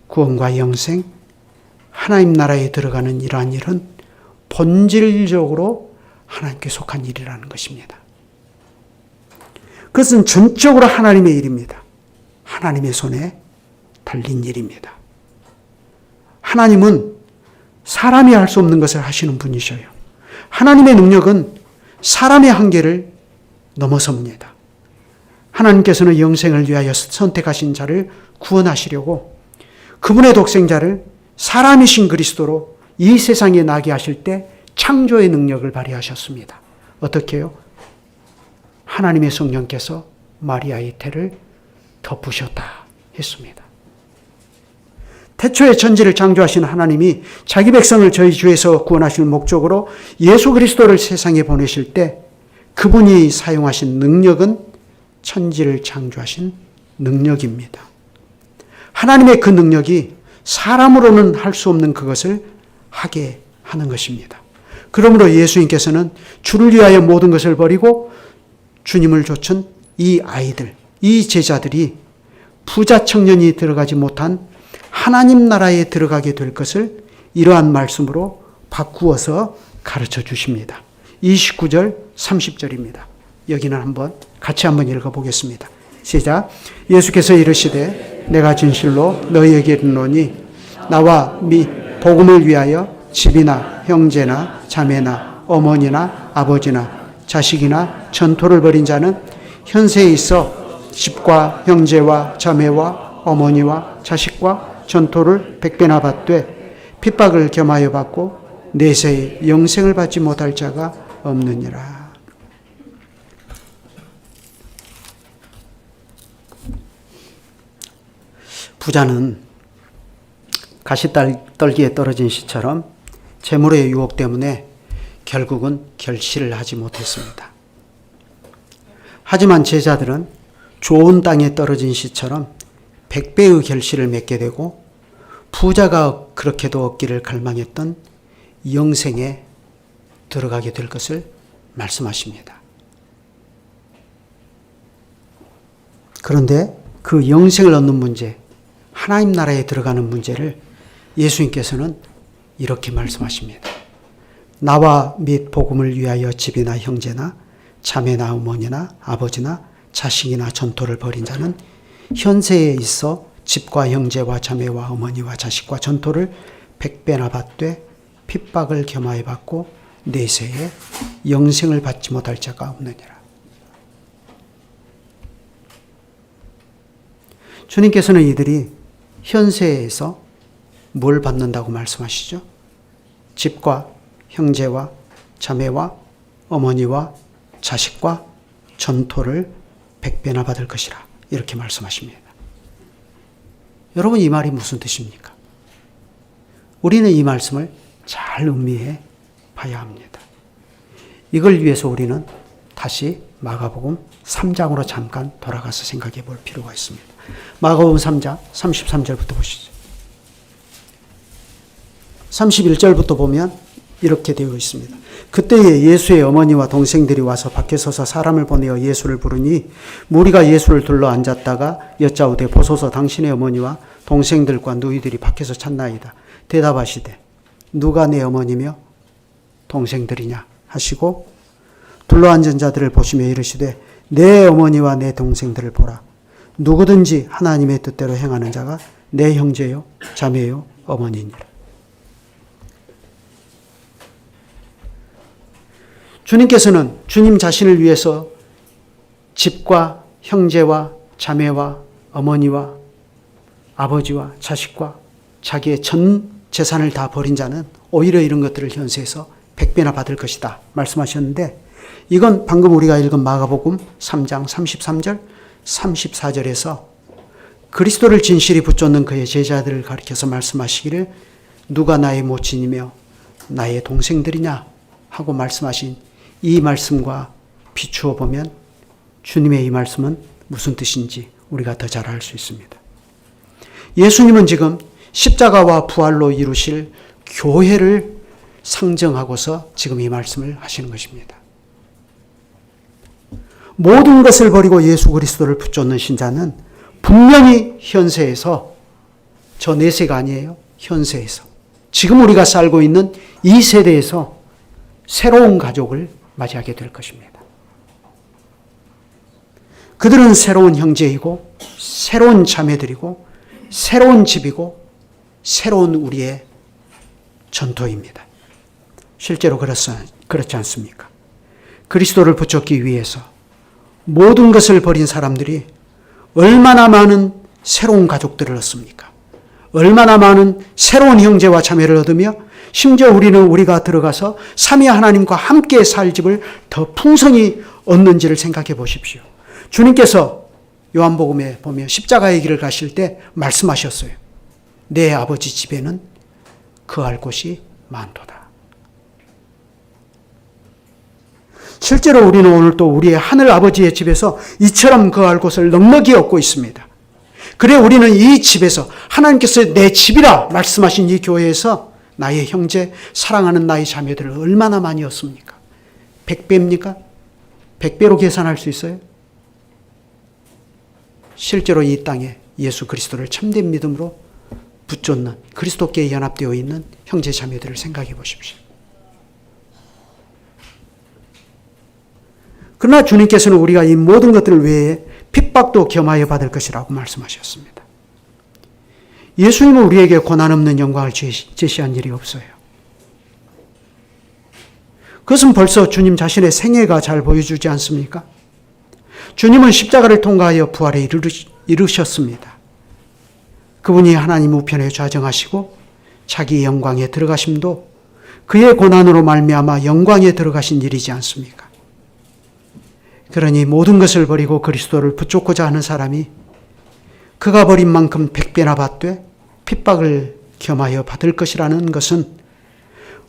구원과 영생, 하나님 나라에 들어가는 이러한 일은 본질적으로 하나님께 속한 일이라는 것입니다. 그것은 전적으로 하나님의 일입니다. 하나님의 손에 달린 일입니다. 하나님은 사람이 할 수 없는 것을 하시는 분이셔요. 하나님의 능력은 사람의 한계를 넘어섭니다. 하나님께서는 영생을 위하여 선택하신 자를 구원하시려고 그분의 독생자를 사람이신 그리스도로 이 세상에 나게 하실 때 창조의 능력을 발휘하셨습니다. 어떻게 해요? 하나님의 성령께서 마리아의 태를 덮으셨다 했습니다. 태초에 천지를 창조하신 하나님이 자기 백성을 저희 주에서 구원하시는 목적으로 예수 그리스도를 세상에 보내실 때 그분이 사용하신 능력은 천지를 창조하신 능력입니다. 하나님의 그 능력이 사람으로는 할 수 없는 그것을 하게 하는 것입니다. 그러므로 예수님께서는 주를 위하여 모든 것을 버리고 주님을 좇은 이 아이들, 이 제자들이 부자 청년이 들어가지 못한 하나님 나라에 들어가게 될 것을 이러한 말씀으로 바꾸어서 가르쳐 주십니다. 29절, 30절입니다. 여기는 같이 한번 읽어보겠습니다. 시작. 예수께서 이르시되 내가 진실로 너희에게 이르노니 나와 복음을 위하여 집이나 형제나 자매나 어머니나 아버지나 자식이나 전토를 벌인 자는 현세에 있어 집과 형제와 자매와 어머니와 자식과 전토를 100배나 받되 핍박을 겸하여 받고 내세에 영생을 받지 못할 자가 없느니라. 부자는 가시떨기에 떨어진 시처럼 재물의 유혹 때문에 결국은 결실을 하지 못했습니다. 하지만 제자들은 좋은 땅에 떨어진 시처럼 100배의 결실을 맺게 되고 부자가 그렇게도 얻기를 갈망했던 영생에 들어가게 될 것을 말씀하십니다. 그런데 그 영생을 얻는 문제, 하나님 나라에 들어가는 문제를 예수님께서는 이렇게 말씀하십니다. 나와 및 복음을 위하여 집이나 형제나 자매나 어머니나 아버지나 자식이나 전토를 벌인 자는 현세에 있어 집과 형제와 자매와 어머니와 자식과 전토를 100배나 받되 핍박을 겸하여 받고 내세에 영생을 받지 못할 자가 없느니라. 주님께서는 이들이 현세에서 뭘 받는다고 말씀하시죠? 집과 형제와 자매와 어머니와 자식과 전토를 100배나 받을 것이라. 이렇게 말씀하십니다. 여러분, 이 말이 무슨 뜻입니까? 우리는 이 말씀을 잘 음미해 봐야 합니다. 이걸 위해서 우리는 다시 마가복음 3장으로 잠깐 돌아가서 생각해 볼 필요가 있습니다. 마가복음 3장 33절부터 보시죠. 31절부터 보면 이렇게 되어 있습니다. 그때에 예수의 어머니와 동생들이 와서 밖에 서서 사람을 보내어 예수를 부르니 무리가 예수를 둘러 앉았다가 여짜오되 보소서 당신의 어머니와 동생들과 누이들이 밖에서 찾나이다. 대답하시되 누가 내 어머니며 동생들이냐 하시고 둘러앉은 자들을 보시며 이르시되 내 어머니와 내 동생들을 보라. 누구든지 하나님의 뜻대로 행하는 자가 내 형제요 자매요 어머니니라. 주님께서는 주님 자신을 위해서 집과 형제와 자매와 어머니와 아버지와 자식과 자기의 전 재산을 다 버린 자는 오히려 이런 것들을 현세에서 100배나 받을 것이다 말씀하셨는데, 이건 방금 우리가 읽은 마가복음 3장 33절 34절에서 그리스도를 진실히 붙잡는 그의 제자들을 가리켜서 말씀하시기를 누가 나의 모친이며 나의 동생들이냐 하고 말씀하신 이 말씀과 비추어 보면 주님의 이 말씀은 무슨 뜻인지 우리가 더 잘 알 수 있습니다. 예수님은 지금 십자가와 부활로 이루실 교회를 상정하고서 지금 이 말씀을 하시는 것입니다. 모든 것을 버리고 예수 그리스도를 붙잡는 신자는 분명히 현세에서, 저 내세가 아니에요. 현세에서, 지금 우리가 살고 있는 이 세대에서 새로운 가족을 맞이하게 될 것입니다. 그들은 새로운 형제이고 새로운 자매들이고 새로운 집이고 새로운 우리의 전토입니다. 실제로 그렇지 않습니까? 그리스도를 붙잡기 위해서 모든 것을 버린 사람들이 얼마나 많은 새로운 가족들을 얻습니까? 얼마나 많은 새로운 형제와 자매를 얻으며 심지어 우리는 우리가 들어가서 삼위 하나님과 함께 살 집을 더 풍성히 얻는지를 생각해 보십시오. 주님께서 요한복음에 보면 십자가의 길을 가실 때 말씀하셨어요. 내 아버지 집에는 거할 곳이 많도다. 실제로 우리는 오늘 또 우리의 하늘 아버지의 집에서 이처럼 거할 곳을 넉넉히 얻고 있습니다. 그래 우리는 이 집에서 하나님께서 내 집이라 말씀하신 이 교회에서 나의 형제, 사랑하는 나의 자매들을 얼마나 많이 얻습니까? 100배입니까? 100배로 계산할 수 있어요? 실제로 이 땅에 예수 그리스도를 참된 믿음으로 붙잡는 그리스도께 연합되어 있는 형제 자매들을 생각해 보십시오. 그러나 주님께서는 우리가 이 모든 것들 외에 핍박도 겸하여 받을 것이라고 말씀하셨습니다. 예수님은 우리에게 고난 없는 영광을 제시한 일이 없어요. 그것은 벌써 주님 자신의 생애가 잘 보여주지 않습니까? 주님은 십자가를 통과하여 부활에 이르셨습니다. 그분이 하나님 우편에 좌정하시고 자기 영광에 들어가심도 그의 고난으로 말미암아 영광에 들어가신 일이지 않습니까? 그러니 모든 것을 버리고 그리스도를 붙잡고자 하는 사람이 그가 버린 만큼 100배나 받되 핍박을 겸하여 받을 것이라는 것은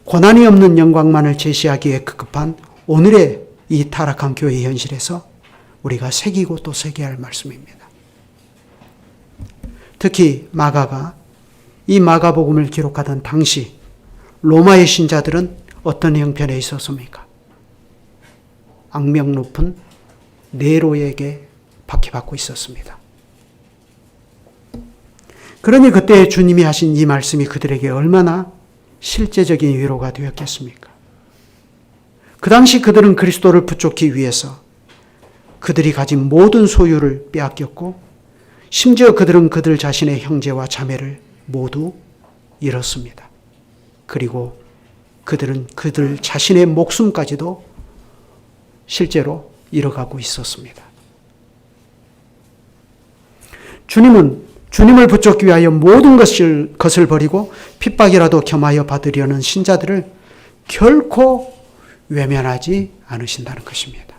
고난이 없는 영광만을 제시하기에 급급한 오늘의 이 타락한 교회의 현실에서 우리가 새기고 또 새겨야 할 말씀입니다. 특히 마가가 이 마가복음을 기록하던 당시 로마의 신자들은 어떤 형편에 있었습니까? 악명 높은 네로에게 박해받고 있었습니다. 그러니 그때 주님이 하신 이 말씀이 그들에게 얼마나 실제적인 위로가 되었겠습니까? 그 당시 그들은 그리스도를 붙잡기 위해서 그들이 가진 모든 소유를 빼앗겼고 심지어 그들은 그들 자신의 형제와 자매를 모두 잃었습니다. 그리고 그들은 그들 자신의 목숨까지도 실제로 잃어가고 있었습니다. 주님을 붙잡기 위하여 모든 것을 버리고 핍박이라도 겸하여 받으려는 신자들을 결코 외면하지 않으신다는 것입니다.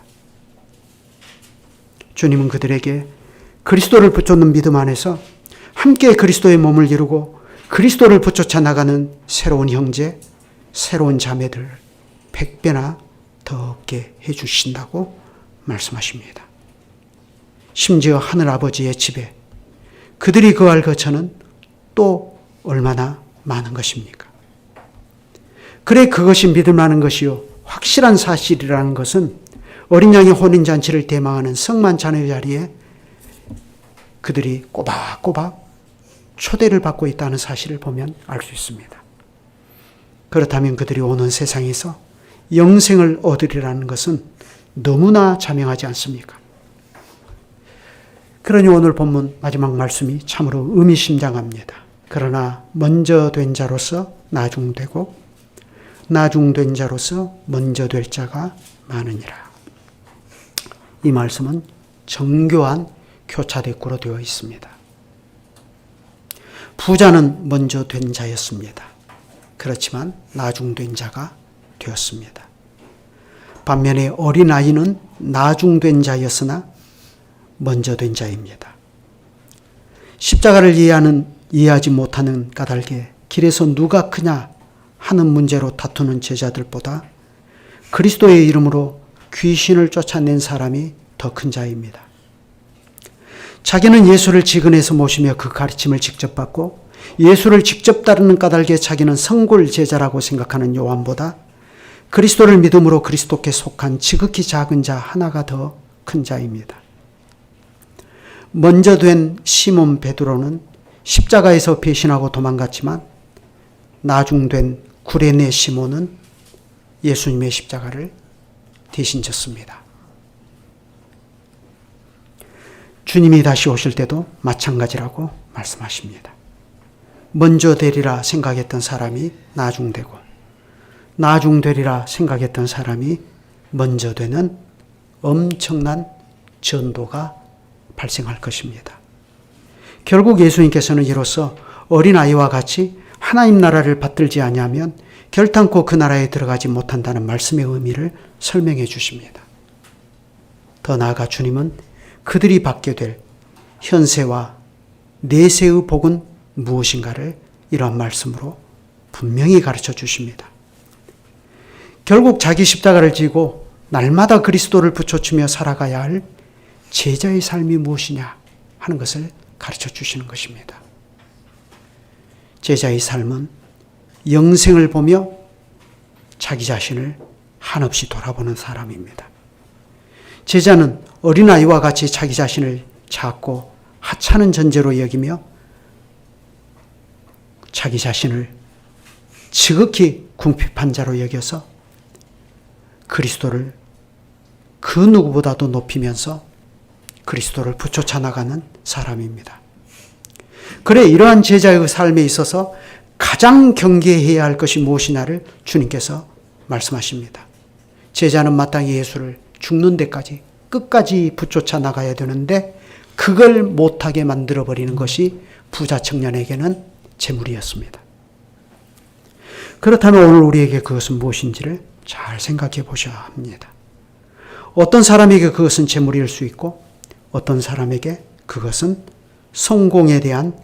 주님은 그들에게 그리스도를 붙잡는 믿음 안에서 함께 그리스도의 몸을 이루고 그리스도를 붙여쳐 나가는 새로운 형제, 새로운 자매들 100배나 더 얻게 해주신다고 말씀하십니다. 심지어 하늘아버지의 집에 그들이 거할 거처는 또 얼마나 많은 것입니까? 그래 그것이 믿음라는 것이요 확실한 사실이라는 것은 어린 양의 혼인잔치를 대망하는 성만 자녀 자리에 그들이 꼬박꼬박 초대를 받고 있다는 사실을 보면 알 수 있습니다. 그렇다면 그들이 오는 세상에서 영생을 얻으리라는 것은 너무나 자명하지 않습니까? 그러니 오늘 본문 마지막 말씀이 참으로 의미심장합니다. 그러나 먼저 된 자로서 나중되고 나중된 자로서 먼저 될 자가 많으니라. 이 말씀은 정교한 교차대꾸로 되어 있습니다. 부자는 먼저 된 자였습니다. 그렇지만 나중된 자가 되었습니다. 반면에 어린아이는 나중된 자였으나 먼저 된 자입니다. 십자가를 이해하지 못하는 까닭에 길에서 누가 크냐 하는 문제로 다투는 제자들보다 그리스도의 이름으로 귀신을 쫓아낸 사람이 더 큰 자입니다. 자기는 예수를 지근에서 모시며 그 가르침을 직접 받고 예수를 직접 따르는 까닭에 자기는 성골 제자라고 생각하는 요한보다 그리스도를 믿음으로 그리스도께 속한 지극히 작은 자 하나가 더 큰 자입니다. 먼저 된 시몬 베드로는 십자가에서 배신하고 도망갔지만 나중된 구레네 시몬은 예수님의 십자가를 대신 졌습니다. 주님이 다시 오실 때도 마찬가지라고 말씀하십니다. 먼저 되리라 생각했던 사람이 나중되고 나중되리라 생각했던 사람이 먼저 되는 엄청난 전도가 발생할 것입니다. 결국 예수님께서는 이로써 어린아이와 같이 하나님 나라를 받들지 아니하면 결단코 그 나라에 들어가지 못한다는 말씀의 의미를 설명해 주십니다. 더 나아가 주님은 그들이 받게 될 현세와 내세의 복은 무엇인가를 이러한 말씀으로 분명히 가르쳐 주십니다. 결국 자기 십자가를 지고 날마다 그리스도를 붙여주며 살아가야 할 제자의 삶이 무엇이냐 하는 것을 가르쳐 주시는 것입니다. 제자의 삶은 영생을 보며 자기 자신을 한없이 돌아보는 사람입니다. 제자는 어린아이와 같이 자기 자신을 작고 하찮은 존재로 여기며 자기 자신을 지극히 궁핍한 자로 여겨서 그리스도를 그 누구보다도 높이면서 그리스도를 붙여쳐 나가는 사람입니다. 그래 이러한 제자의 삶에 있어서 가장 경계해야 할 것이 무엇이냐를 주님께서 말씀하십니다. 제자는 마땅히 예수를 죽는 데까지 끝까지 붙여쳐 나가야 되는데 그걸 못하게 만들어버리는 것이 부자 청년에게는 재물이었습니다. 그렇다면 오늘 우리에게 그것은 무엇인지를 잘 생각해 보셔야 합니다. 어떤 사람에게 그것은 재물일 수 있고 어떤 사람에게 그것은 성공에 대한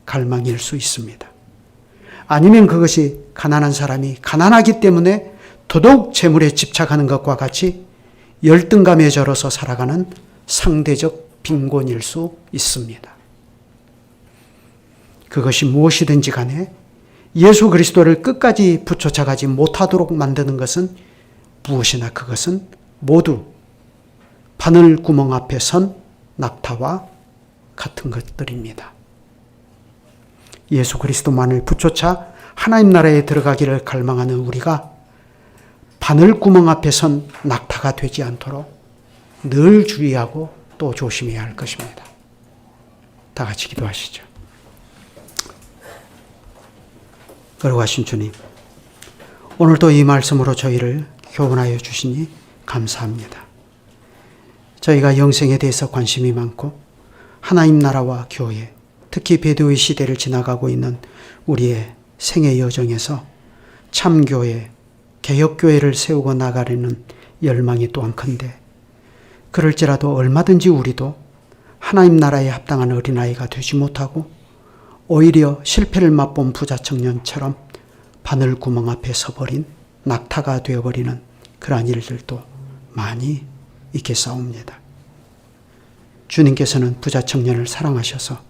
갈망일 수 있습니다. 아니면 그것이 가난한 사람이 가난하기 때문에 더더욱 재물에 집착하는 것과 같이 열등감에 절어서 살아가는 상대적 빈곤일 수 있습니다. 그것이 무엇이든지 간에 예수 그리스도를 끝까지 붙여쳐가지 못하도록 만드는 것은 무엇이나 그것은 모두 바늘 구멍 앞에 선 낙타와 같은 것들입니다. 예수 그리스도만을 붙여차 하나님 나라에 들어가기를 갈망하는 우리가 바늘 구멍 앞에 선 낙타가 되지 않도록 늘 주의하고 또 조심해야 할 것입니다. 다 같이 기도하시죠. 거룩하신 주님, 오늘도 이 말씀으로 저희를 교훈하여 주시니 감사합니다. 저희가 영생에 대해서 관심이 많고 하나님 나라와 교회, 특히 배도의 시대를 지나가고 있는 우리의 생애 여정에서 참교회, 개혁교회를 세우고 나가려는 열망이 또한 큰데 그럴지라도 얼마든지 우리도 하나님 나라에 합당한 어린아이가 되지 못하고 오히려 실패를 맛본 부자 청년처럼 바늘 구멍 앞에 서버린 낙타가 되어버리는 그러한 일들도 많이 있겠사옵니다. 주님께서는 부자 청년을 사랑하셔서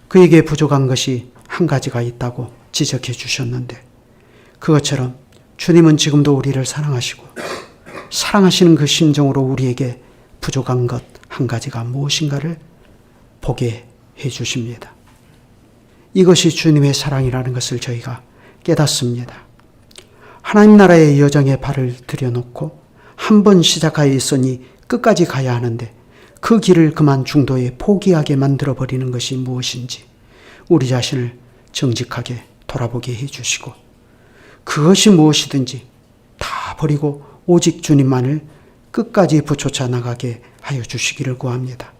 그에게 부족한 것이 한 가지가 있다고 지적해 주셨는데, 그것처럼 주님은 지금도 우리를 사랑하시고 사랑하시는 그 심정으로 우리에게 부족한 것 한 가지가 무엇인가를 보게 해 주십니다. 이것이 주님의 사랑이라는 것을 저희가 깨닫습니다. 하나님 나라의 여정에 발을 들여놓고 한 번 시작하여 있으니 끝까지 가야 하는데 그 길을 그만 중도에 포기하게 만들어버리는 것이 무엇인지 우리 자신을 정직하게 돌아보게 해주시고, 그것이 무엇이든지 다 버리고 오직 주님만을 끝까지 부쫓아 나가게 하여 주시기를 구합니다.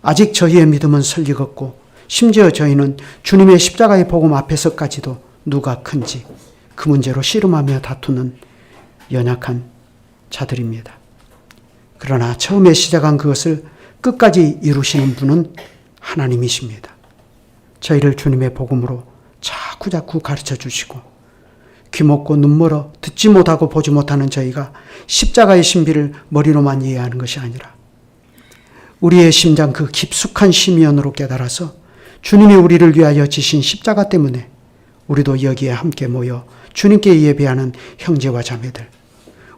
아직 저희의 믿음은 설익었고 심지어 저희는 주님의 십자가의 복음 앞에서까지도 누가 큰지 그 문제로 씨름하며 다투는 연약한 자들입니다. 그러나 처음에 시작한 그것을 끝까지 이루시는 분은 하나님이십니다. 저희를 주님의 복음으로 자꾸자꾸 가르쳐 주시고 귀먹고 눈멀어 듣지 못하고 보지 못하는 저희가 십자가의 신비를 머리로만 이해하는 것이 아니라 우리의 심장 그 깊숙한 심연으로 깨달아서 주님이 우리를 위하여 지신 십자가 때문에 우리도 여기에 함께 모여 주님께 예배하는 형제와 자매들,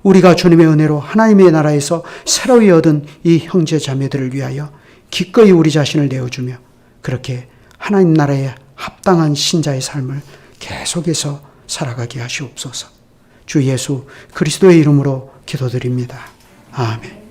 우리가 주님의 은혜로 하나님의 나라에서 새로이 얻은 이 형제 자매들을 위하여 기꺼이 우리 자신을 내어주며 그렇게 하나님 나라에 합당한 신자의 삶을 계속해서 살아가게 하시옵소서. 주 예수 그리스도의 이름으로 기도드립니다. 아멘.